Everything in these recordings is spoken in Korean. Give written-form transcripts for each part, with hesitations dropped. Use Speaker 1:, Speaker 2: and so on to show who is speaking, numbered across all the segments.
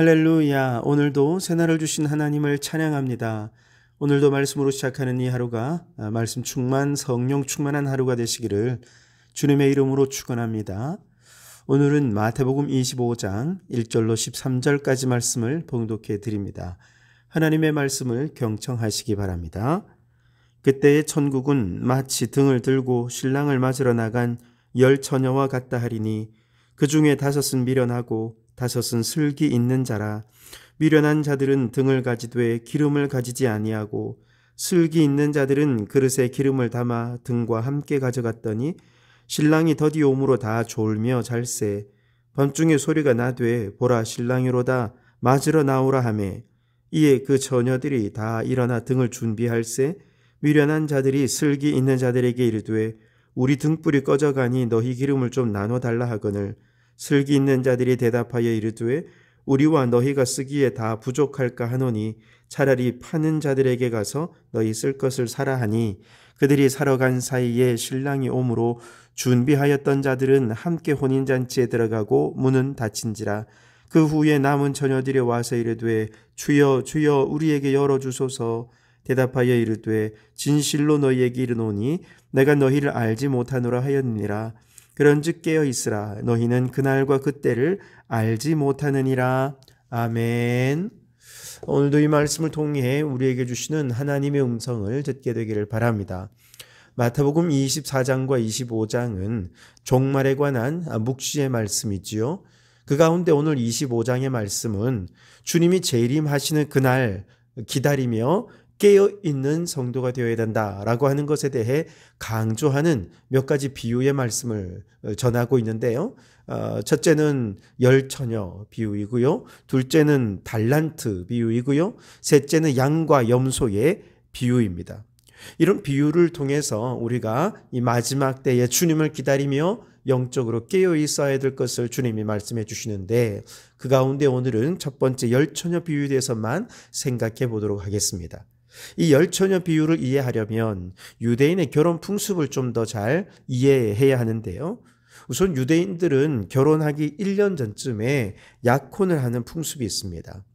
Speaker 1: 할렐루야. 오늘도 새날을 주신 하나님을 찬양합니다. 오늘도 말씀으로 시작하는 이 하루가 말씀 충만, 성령 충만한 하루가 되시기를 주님의 이름으로 축원합니다. 오늘은 마태복음 25장 1절로 13절까지 말씀을 봉독해 드립니다. 하나님의 말씀을 경청하시기 바랍니다. 그때의 천국은 마치 등을 들고 신랑을 맞으러 나간 10 처녀와 같다 하리니 그 중에 5은 미련하고 5은 슬기 있는 자라. 미련한 자들은 등을 가지되 기름을 가지지 아니하고 슬기 있는 자들은 그릇에 기름을 담아 등과 함께 가져갔더니 신랑이 더디 오므로 다 졸며 잘세. 밤중에 소리가 나되 보라 신랑이로다 맞으러 나오라 하매 이에 그 처녀들이 다 일어나 등을 준비할세. 미련한 자들이 슬기 있는 자들에게 이르되 우리 등불이 꺼져가니 너희 기름을 좀 나눠 달라 하거늘 슬기 있는 자들이 대답하여 이르되 우리와 너희가 쓰기에 다 부족할까 하노니 차라리 파는 자들에게 가서 너희 쓸 것을 사라 하니 그들이 사러 간 사이에 신랑이 오므로 준비하였던 자들은 함께 혼인잔치에 들어가고 문은 닫힌지라. 그 후에 남은 처녀들이 와서 이르되 주여 주여 우리에게 열어주소서. 대답하여 이르되 진실로 너희에게 이르노니 내가 너희를 알지 못하노라 하였느니라. 그런즉 깨어 있으라. 너희는 그날과 그때를 알지 못하느니라. 아멘. 오늘도 이 말씀을 통해 우리에게 주시는 하나님의 음성을 듣게 되기를 바랍니다. 마태복음 24장과 25장은 종말에 관한 묵시의 말씀이지요. 그 가운데 오늘 25장의 말씀은 주님이 재림하시는 그날 기다리며 깨어있는 성도가 되어야 된다라고 하는 것에 대해 강조하는 몇 가지 비유의 말씀을 전하고 있는데요. 첫째는 10 처녀 비유이고요. 둘째는 달란트 비유이고요. 셋째는 양과 염소의 비유입니다. 이런 비유를 통해서 우리가 이 마지막 때에 주님을 기다리며 영적으로 깨어 있어야 될 것을 주님이 말씀해 주시는데 그 가운데 오늘은 첫 번째 10 처녀 비유에 대해서만 생각해 보도록 하겠습니다. 이 10 처녀 비유를 이해하려면 유대인의 결혼 풍습을 좀 더 잘 이해해야 하는데요. 우선 유대인들은 결혼하기 1년 전쯤에 약혼을 하는 풍습이 있습니다.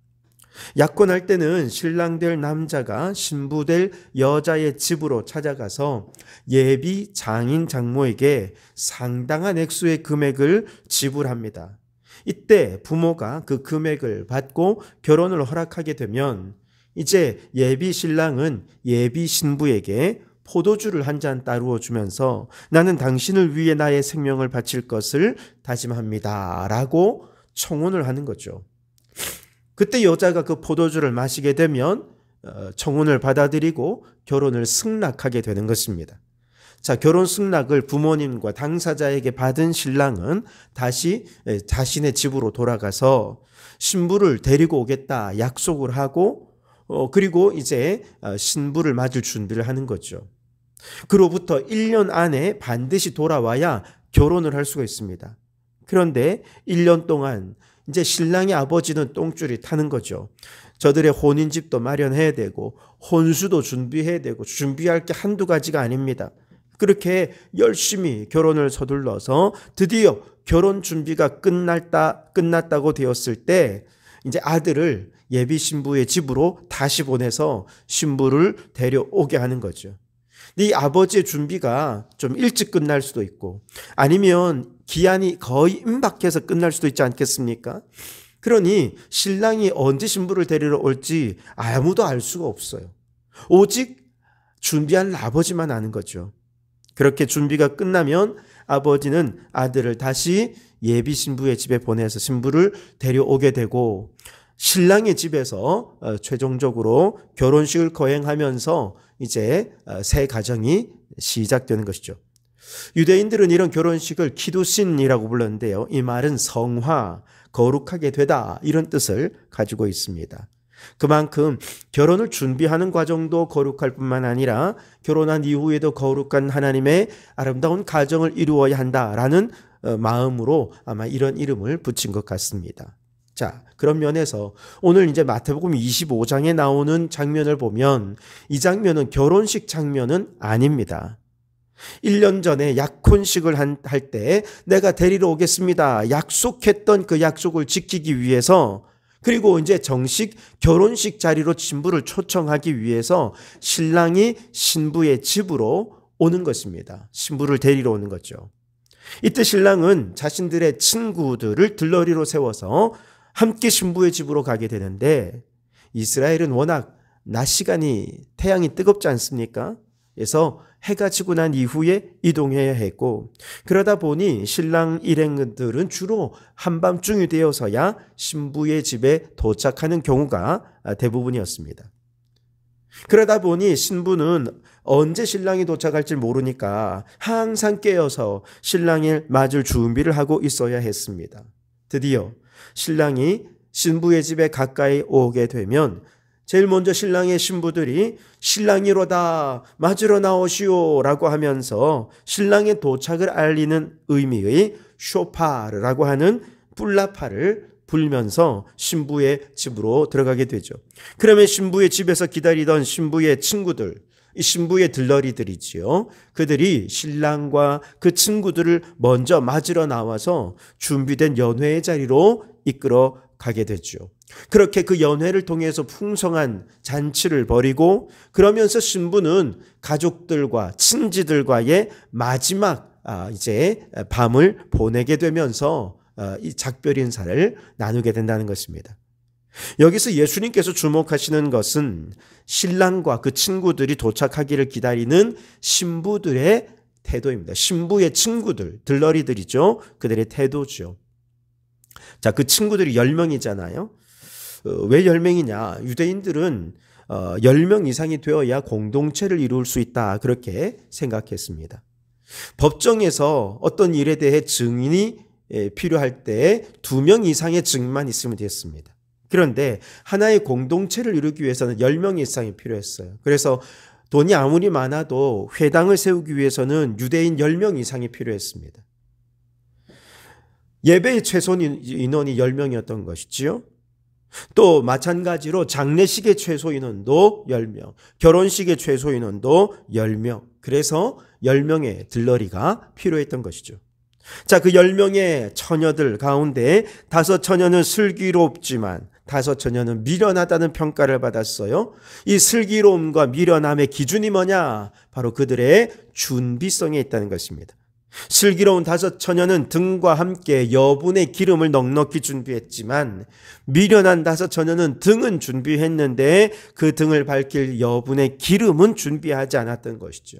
Speaker 1: 약혼할 때는 신랑 될 남자가 신부 될 여자의 집으로 찾아가서 예비 장인 장모에게 상당한 액수의 금액을 지불합니다. 이때 부모가 그 금액을 받고 결혼을 허락하게 되면 이제 예비 신랑은 예비 신부에게 포도주를 한 잔 따르어 주면서 나는 당신을 위해 나의 생명을 바칠 것을 다짐합니다 라고 청혼을 하는 거죠. 그때 여자가 그 포도주를 마시게 되면 청혼을 받아들이고 결혼을 승낙하게 되는 것입니다. 자, 결혼 승낙을 부모님과 당사자에게 받은 신랑은 다시 자신의 집으로 돌아가서 신부를 데리고 오겠다 약속을 하고 그리고 이제 신부를 맞을 준비를 하는 거죠. 그로부터 1년 안에 반드시 돌아와야 결혼을 할 수가 있습니다. 그런데 1년 동안 이제 신랑의 아버지는 똥줄이 타는 거죠. 저들의 혼인집도 마련해야 되고 혼수도 준비해야 되고 준비할 게 한두 가지가 아닙니다. 그렇게 열심히 결혼을 서둘러서 드디어 결혼 준비가 끝났다고 되었을 때 이제 아들을 예비 신부의 집으로 다시 보내서 신부를 데려오게 하는 거죠. 이 아버지의 준비가 좀 일찍 끝날 수도 있고 아니면 기한이 거의 임박해서 끝날 수도 있지 않겠습니까? 그러니 신랑이 언제 신부를 데리러 올지 아무도 알 수가 없어요. 오직 준비한 아버지만 아는 거죠. 그렇게 준비가 끝나면 아버지는 아들을 다시 예비 신부의 집에 보내서 신부를 데려오게 되고 신랑의 집에서 최종적으로 결혼식을 거행하면서 이제 새 가정이 시작되는 것이죠. 유대인들은 이런 결혼식을 키두신이라고 불렀는데요. 이 말은 성화, 거룩하게 되다 이런 뜻을 가지고 있습니다. 그만큼 결혼을 준비하는 과정도 거룩할 뿐만 아니라 결혼한 이후에도 거룩한 하나님의 아름다운 가정을 이루어야 한다라는 마음으로 아마 이런 이름을 붙인 것 같습니다. 자, 그런 면에서 오늘 이제 마태복음 25장에 나오는 장면을 보면 이 장면은 결혼식 장면은 아닙니다. 1년 전에 약혼식을 할 때 내가 데리러 오겠습니다. 약속했던 그 약속을 지키기 위해서 그리고 이제 정식 결혼식 자리로 신부를 초청하기 위해서 신랑이 신부의 집으로 오는 것입니다. 신부를 데리러 오는 거죠. 이때 신랑은 자신들의 친구들을 들러리로 세워서 함께 신부의 집으로 가게 되는데, 이스라엘은 워낙 낮 시간이 태양이 뜨겁지 않습니까? 그래서 해가 지고 난 이후에 이동해야 했고, 그러다 보니 신랑 일행들은 주로 한밤중이 되어서야 신부의 집에 도착하는 경우가 대부분이었습니다. 그러다 보니 신부는 언제 신랑이 도착할지 모르니까 항상 깨어서 신랑을 맞을 준비를 하고 있어야 했습니다. 드디어 신랑이 신부의 집에 가까이 오게 되면 제일 먼저 신랑의 신부들이 신랑이로다 맞으러 나오시오 라고 하면서 신랑의 도착을 알리는 의미의 쇼파르라고 하는 뿔라파를 불면서 신부의 집으로 들어가게 되죠. 그러면 신부의 집에서 기다리던 신부의 친구들, 이 신부의 들러리들이지요. 그들이 신랑과 그 친구들을 먼저 맞으러 나와서 준비된 연회의 자리로 이끌어 가게 되죠. 그렇게 그 연회를 통해서 풍성한 잔치를 벌이고, 그러면서 신부는 가족들과 친지들과의 마지막 이제 밤을 보내게 되면서 이 작별 인사를 나누게 된다는 것입니다. 여기서 예수님께서 주목하시는 것은 신랑과 그 친구들이 도착하기를 기다리는 신부들의 태도입니다. 신부의 친구들, 들러리들이죠. 그들의 태도죠. 자, 그 친구들이 10명이잖아요. 왜 10명이냐? 유대인들은 10명 이상이 되어야 공동체를 이룰 수 있다, 그렇게 생각했습니다. 법정에서 어떤 일에 대해 증인이 필요할 때 2명 이상의 증인만 있으면 됐습니다. 그런데 하나의 공동체를 이루기 위해서는 10명 이상이 필요했어요. 그래서 돈이 아무리 많아도 회당을 세우기 위해서는 유대인 10명 이상이 필요했습니다. 예배의 최소 인원이 10명이었던 것이지요. 또 마찬가지로 장례식의 최소 인원도 10명, 결혼식의 최소 인원도 10명. 그래서 10명의 들러리가 필요했던 것이죠. 자, 그 10명의 처녀들 가운데 5처녀는 슬기롭지만 5처녀는 미련하다는 평가를 받았어요. 이 슬기로움과 미련함의 기준이 뭐냐? 바로 그들의 준비성에 있다는 것입니다. 슬기로운 5처녀는 등과 함께 여분의 기름을 넉넉히 준비했지만, 미련한 5처녀는 등은 준비했는데 그 등을 밝힐 여분의 기름은 준비하지 않았던 것이죠.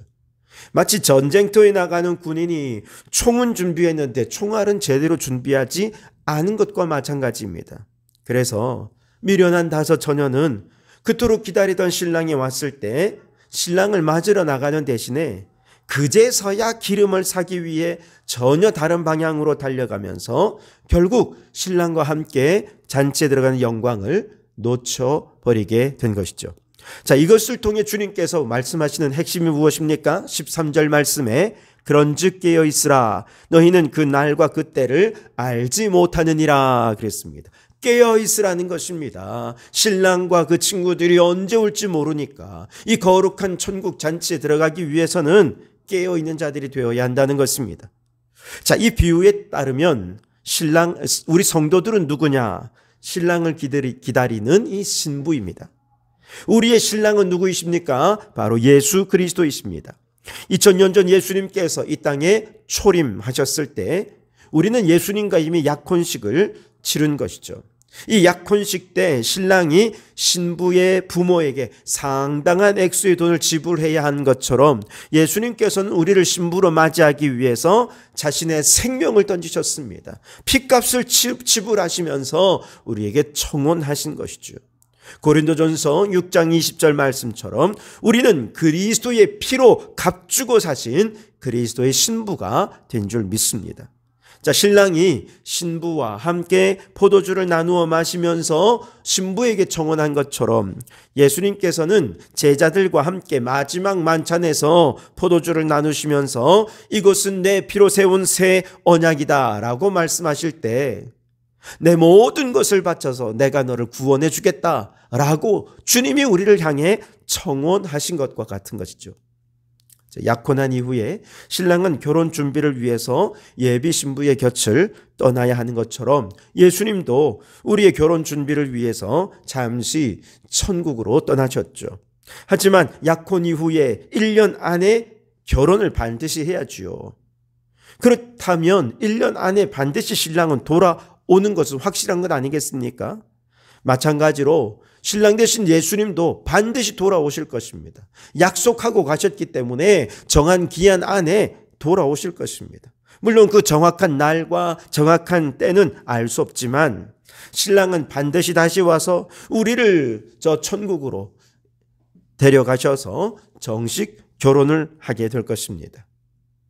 Speaker 1: 마치 전쟁터에 나가는 군인이 총은 준비했는데 총알은 제대로 준비하지 않은 것과 마찬가지입니다. 그래서 미련한 5처녀는 그토록 기다리던 신랑이 왔을 때 신랑을 맞으러 나가는 대신에 그제서야 기름을 사기 위해 전혀 다른 방향으로 달려가면서 결국 신랑과 함께 잔치에 들어가는 영광을 놓쳐버리게 된 것이죠. 자, 이것을 통해 주님께서 말씀하시는 핵심이 무엇입니까? 13절 말씀에 그런즉 깨어있으라 너희는 그 날과 그 때를 알지 못하느니라 그랬습니다. 깨어있으라는 것입니다. 신랑과 그 친구들이 언제 올지 모르니까 이 거룩한 천국 잔치에 들어가기 위해서는 깨어있는 자들이 되어야 한다는 것입니다. 자, 이 비유에 따르면 우리 성도들은 누구냐? 신랑을 기다리는 이 신부입니다. 우리의 신랑은 누구이십니까? 바로 예수 그리스도이십니다. 2000년 전 예수님께서 이 땅에 초림하셨을 때 우리는 예수님과 이미 약혼식을 치른 것이죠. 이 약혼식 때 신랑이 신부의 부모에게 상당한 액수의 돈을 지불해야 한 것처럼 예수님께서는 우리를 신부로 맞이하기 위해서 자신의 생명을 던지셨습니다. 핏값을 지불하시면서 우리에게 청혼하신 것이죠. 고린도전서 6장 20절 말씀처럼 우리는 그리스도의 피로 값주고 사신 그리스도의 신부가 된 줄 믿습니다. 자, 신랑이 신부와 함께 포도주를 나누어 마시면서 신부에게 청혼한 것처럼 예수님께서는 제자들과 함께 마지막 만찬에서 포도주를 나누시면서 이것은 내 피로 세운 새 언약이다 라고 말씀하실 때 내 모든 것을 바쳐서 내가 너를 구원해 주겠다 라고 주님이 우리를 향해 청혼하신 것과 같은 것이죠. 약혼한 이후에 신랑은 결혼 준비를 위해서 예비 신부의 곁을 떠나야 하는 것처럼 예수님도 우리의 결혼 준비를 위해서 잠시 천국으로 떠나셨죠. 하지만 약혼 이후에 1년 안에 결혼을 반드시 해야지요. 그렇다면 1년 안에 반드시 신랑은 돌아오는 것은 확실한 것 아니겠습니까? 마찬가지로 신랑 되신 예수님도 반드시 돌아오실 것입니다. 약속하고 가셨기 때문에 정한 기한 안에 돌아오실 것입니다. 물론 그 정확한 날과 정확한 때는 알 수 없지만 신랑은 반드시 다시 와서 우리를 저 천국으로 데려가셔서 정식 결혼을 하게 될 것입니다.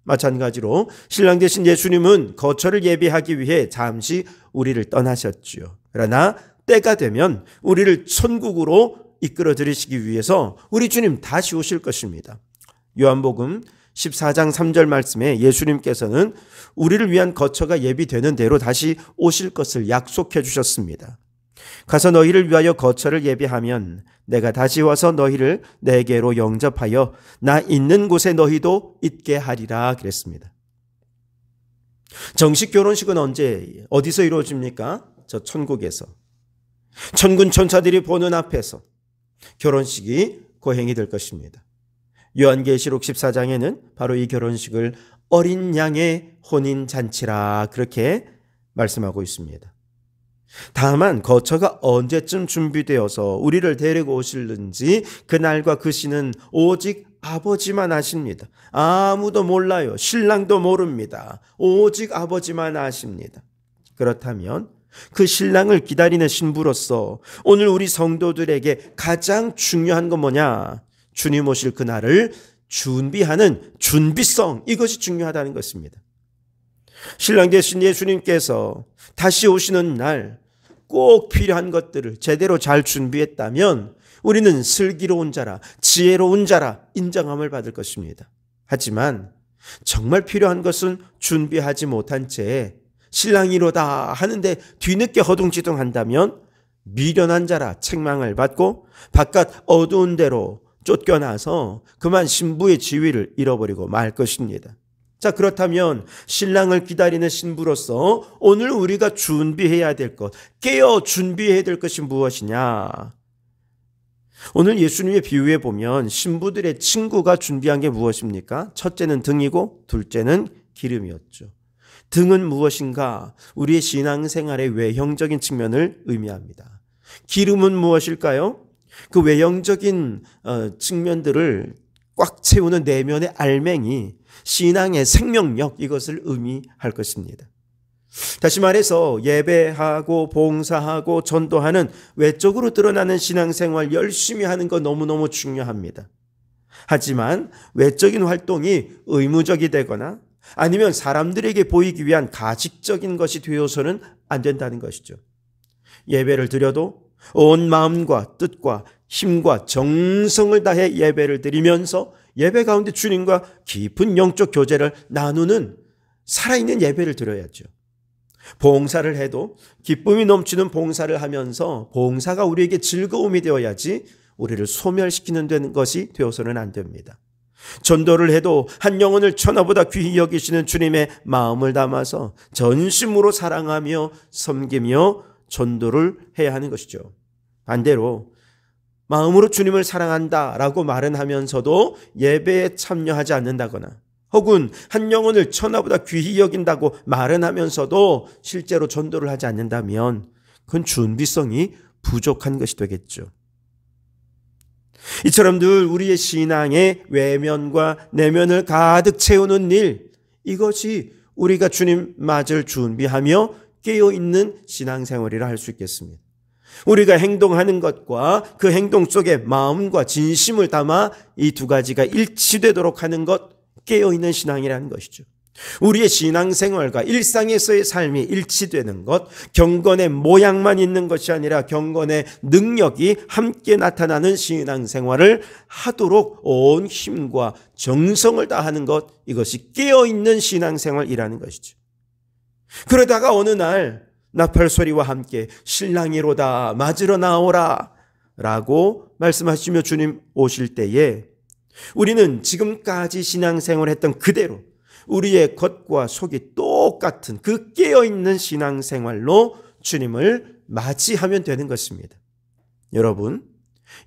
Speaker 1: 마찬가지로 신랑 되신 예수님은 거처를 예비하기 위해 잠시 우리를 떠나셨지요. 그러나 때가 되면 우리를 천국으로 이끌어 들이시기 위해서 우리 주님 다시 오실 것입니다. 요한복음 14장 3절 말씀에 예수님께서는 우리를 위한 거처가 예비되는 대로 다시 오실 것을 약속해 주셨습니다. 가서 너희를 위하여 거처를 예비하면 내가 다시 와서 너희를 내게로 영접하여 나 있는 곳에 너희도 있게 하리라 그랬습니다. 정식 결혼식은 언제 어디서 이루어집니까? 저 천국에서. 천군 천사들이 보는 앞에서 결혼식이 거행이 될 것입니다. 요한계시록 14장에는 바로 이 결혼식을 어린 양의 혼인잔치라 그렇게 말씀하고 있습니다. 다만 거처가 언제쯤 준비되어서 우리를 데리고 오실는지 그날과 그 시는 오직 아버지만 아십니다. 아무도 몰라요. 신랑도 모릅니다. 오직 아버지만 아십니다. 그렇다면 그 신랑을 기다리는 신부로서 오늘 우리 성도들에게 가장 중요한 건 뭐냐? 주님 오실 그날을 준비하는 준비성, 이것이 중요하다는 것입니다. 신랑 되신 예수님께서 다시 오시는 날 꼭 필요한 것들을 제대로 잘 준비했다면 우리는 슬기로운 자라, 지혜로운 자라 인정함을 받을 것입니다. 하지만 정말 필요한 것은 준비하지 못한 채 신랑이로다 하는데 뒤늦게 허둥지둥한다면 미련한 자라 책망을 받고 바깥 어두운 데로 쫓겨나서 그만 신부의 지위를 잃어버리고 말 것입니다. 자, 그렇다면 신랑을 기다리는 신부로서 오늘 우리가 준비해야 될 것, 깨어 준비해야 될 것이 무엇이냐? 오늘 예수님의 비유에 보면 신부들의 친구가 준비한 게 무엇입니까? 첫째는 등이고 둘째는 기름이었죠. 등은 무엇인가? 우리의 신앙생활의 외형적인 측면을 의미합니다. 기름은 무엇일까요? 그 외형적인 측면들을 꽉 채우는 내면의 알맹이, 신앙의 생명력, 이것을 의미할 것입니다. 다시 말해서 예배하고 봉사하고 전도하는 외적으로 드러나는 신앙생활 열심히 하는 거 너무너무 중요합니다. 하지만 외적인 활동이 의무적이 되거나 아니면 사람들에게 보이기 위한 가식적인 것이 되어서는 안 된다는 것이죠. 예배를 드려도 온 마음과 뜻과 힘과 정성을 다해 예배를 드리면서 예배 가운데 주님과 깊은 영적 교제를 나누는 살아있는 예배를 드려야죠. 봉사를 해도 기쁨이 넘치는 봉사를 하면서 봉사가 우리에게 즐거움이 되어야지 우리를 소멸시키는 것이 되어서는 안 됩니다. 전도를 해도 한 영혼을 천하보다 귀히 여기시는 주님의 마음을 담아서 전심으로 사랑하며 섬기며 전도를 해야 하는 것이죠. 반대로 마음으로 주님을 사랑한다라고 말은 하면서도 예배에 참여하지 않는다거나 혹은 한 영혼을 천하보다 귀히 여긴다고 말은 하면서도 실제로 전도를 하지 않는다면 그건 준비성이 부족한 것이 되겠죠. 이처럼 늘 우리의 신앙의 외면과 내면을 가득 채우는 일, 이것이 우리가 주님 맞을 준비하며 깨어있는 신앙생활이라 할 수 있겠습니다. 우리가 행동하는 것과 그 행동 속에 마음과 진심을 담아 이 두 가지가 일치되도록 하는 것, 깨어있는 신앙이라는 것이죠. 우리의 신앙생활과 일상에서의 삶이 일치되는 것, 경건의 모양만 있는 것이 아니라 경건의 능력이 함께 나타나는 신앙생활을 하도록 온 힘과 정성을 다하는 것, 이것이 깨어있는 신앙생활이라는 것이죠. 그러다가 어느 날 나팔소리와 함께 신랑이로다 맞으러 나오라 라고 말씀하시며 주님 오실 때에 우리는 지금까지 신앙생활을 했던 그대로 우리의 겉과 속이 똑같은 그 깨어있는 신앙생활로 주님을 맞이하면 되는 것입니다. 여러분,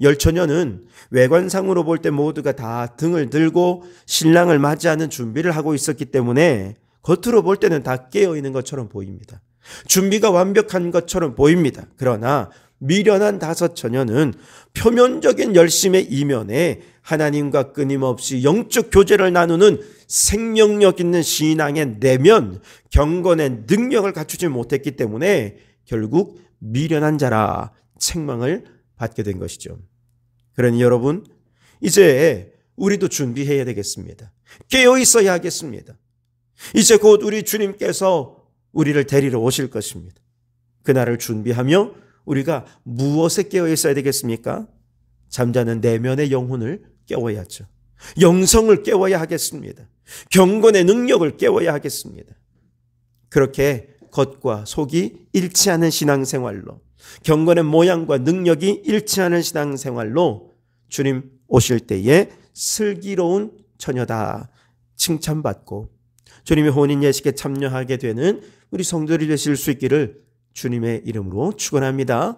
Speaker 1: 열처녀는 외관상으로 볼 때 모두가 다 등을 들고 신랑을 맞이하는 준비를 하고 있었기 때문에 겉으로 볼 때는 다 깨어있는 것처럼 보입니다. 준비가 완벽한 것처럼 보입니다. 그러나 미련한 다섯 처녀는 표면적인 열심의 이면에 하나님과 끊임없이 영적 교제를 나누는 생명력 있는 신앙의 내면, 경건의 능력을 갖추지 못했기 때문에 결국 미련한 자라 책망을 받게 된 것이죠. 그러니 여러분, 이제 우리도 준비해야 되겠습니다. 깨어 있어야 하겠습니다. 이제 곧 우리 주님께서 우리를 데리러 오실 것입니다. 그날을 준비하며 우리가 무엇에 깨어 있어야 되겠습니까? 잠자는 내면의 영혼을 깨워야죠. 영성을 깨워야 하겠습니다. 경건의 능력을 깨워야 하겠습니다. 그렇게 겉과 속이 일치하는 신앙생활로, 경건의 모양과 능력이 일치하는 신앙생활로 주님 오실 때에 슬기로운 처녀다 칭찬받고 주님의 혼인 예식에 참여하게 되는 우리 성도들이 되실 수 있기를 주님의 이름으로 축원합니다.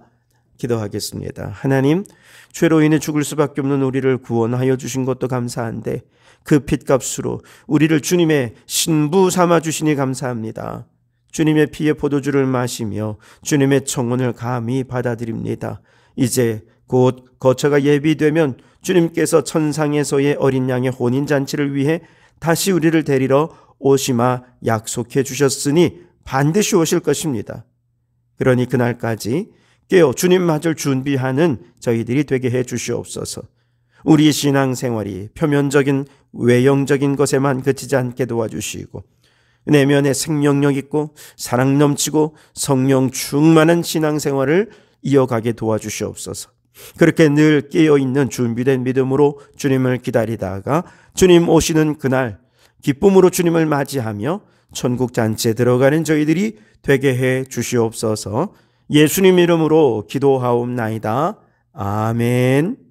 Speaker 1: 기도하겠습니다. 하나님, 죄로 인해 죽을 수밖에 없는 우리를 구원하여 주신 것도 감사한데 그 핏값으로 우리를 주님의 신부 삼아 주시니 감사합니다. 주님의 피의 포도주를 마시며 주님의 청혼을 감히 받아들입니다. 이제 곧 거처가 예비되면 주님께서 천상에서의 어린 양의 혼인잔치를 위해 다시 우리를 데리러 오시마 약속해 주셨으니 반드시 오실 것입니다. 그러니 그날까지 깨어 주님 맞을 준비하는 저희들이 되게 해 주시옵소서. 우리 신앙생활이 표면적인 외형적인 것에만 그치지 않게 도와주시고 내면에 생명력 있고 사랑 넘치고 성령 충만한 신앙생활을 이어가게 도와주시옵소서. 그렇게 늘 깨어있는 준비된 믿음으로 주님을 기다리다가 주님 오시는 그날 기쁨으로 주님을 맞이하며 천국 잔치에 들어가는 저희들이 되게 해 주시옵소서. 예수님 이름으로 기도하옵나이다. 아멘.